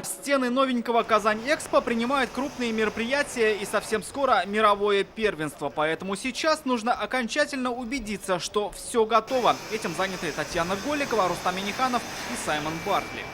Стены новенького Казань-Экспо принимают крупные мероприятия и совсем скоро мировое первенство. Поэтому сейчас нужно окончательно убедиться, что все готово. Этим заняты Татьяна Голикова, Рустам Миниханов и Саймон Бартли.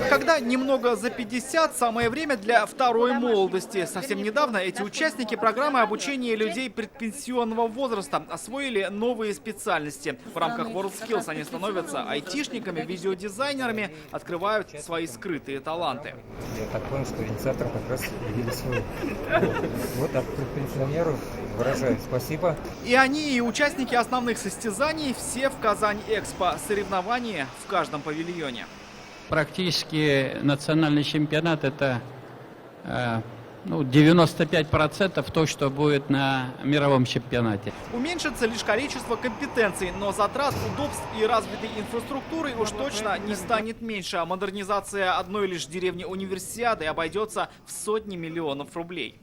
Когда немного за 50, самое время для второй молодости. Совсем недавно эти участники программы обучения людей предпенсионного возраста освоили новые специальности. В рамках WorldSkills они становятся айтишниками, видеодизайнерами, открывают свои скрытые таланты. Я так понял, что инициаторы как раз видели свой. Вот так пенсионеру выражаю спасибо. И они, и участники основных состязаний все в Казань-Экспо. Соревнования в каждом павильоне. Практически национальный чемпионат – это 95% то, что будет на мировом чемпионате. Уменьшится лишь количество компетенций, но затрат, удобств и развитой инфраструктуры уж точно не станет меньше. А модернизация одной лишь деревни Универсиады обойдется в сотни миллионов рублей.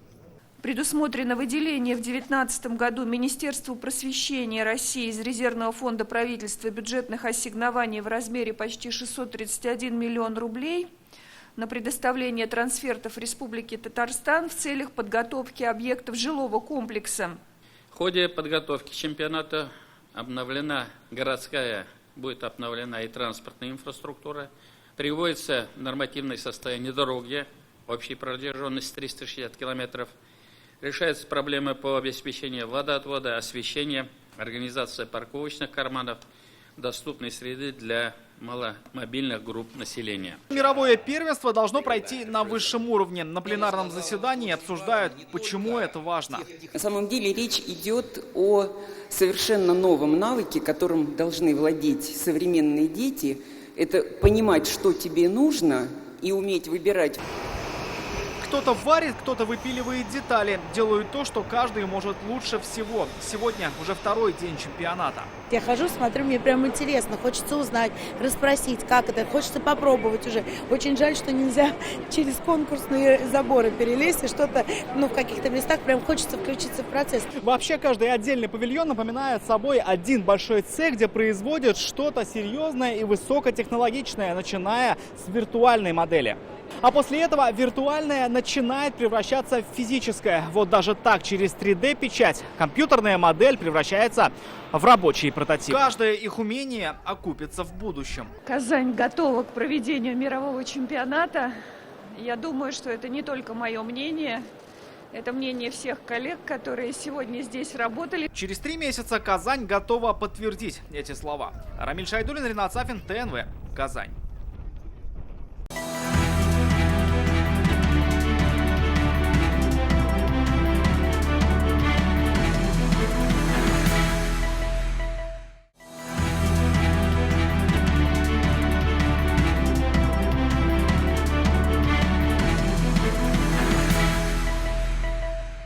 Предусмотрено выделение в 2019 году Министерству просвещения России из резервного фонда правительства бюджетных ассигнований в размере почти 631 миллион рублей на предоставление трансфертов Республике Татарстан в целях подготовки объектов жилого комплекса. В ходе подготовки чемпионата будет обновлена и транспортная инфраструктура, приводится нормативное состояние дороги, общей протяженность 360 километров, решаются проблемы по обеспечению водоотвода, освещения, организация парковочных карманов, доступной среды для маломобильных групп населения. Мировое первенство должно пройти на высшем уровне. На пленарном заседании обсуждают, почему это важно. На самом деле речь идет о совершенно новом навыке, которым должны владеть современные дети. Это понимать, что тебе нужно, и уметь выбирать. Кто-то варит, кто-то выпиливает детали. Делают то, что каждый может лучше всего. Сегодня уже второй день чемпионата. Я хожу, смотрю, мне прям интересно. Хочется узнать, расспросить, как это. Хочется попробовать уже. Очень жаль, что нельзя через конкурсные заборы перелезть и что-то, в каких-то местах прям хочется включиться в процесс. Вообще, каждый отдельный павильон напоминает собой один большой цех, где производят что-то серьезное и высокотехнологичное, начиная с виртуальной модели. А после этого виртуальное начинает превращаться в физическое. Вот даже так, через 3D-печать, компьютерная модель превращается в рабочий прототип. Каждое их умение окупится в будущем. Казань готова к проведению мирового чемпионата. Я думаю, что это не только мое мнение. Это мнение всех коллег, которые сегодня здесь работали. Через 3 месяца Казань готова подтвердить эти слова. Рамиль Шайдуллин, Ринат Сафин, ТНВ, Казань.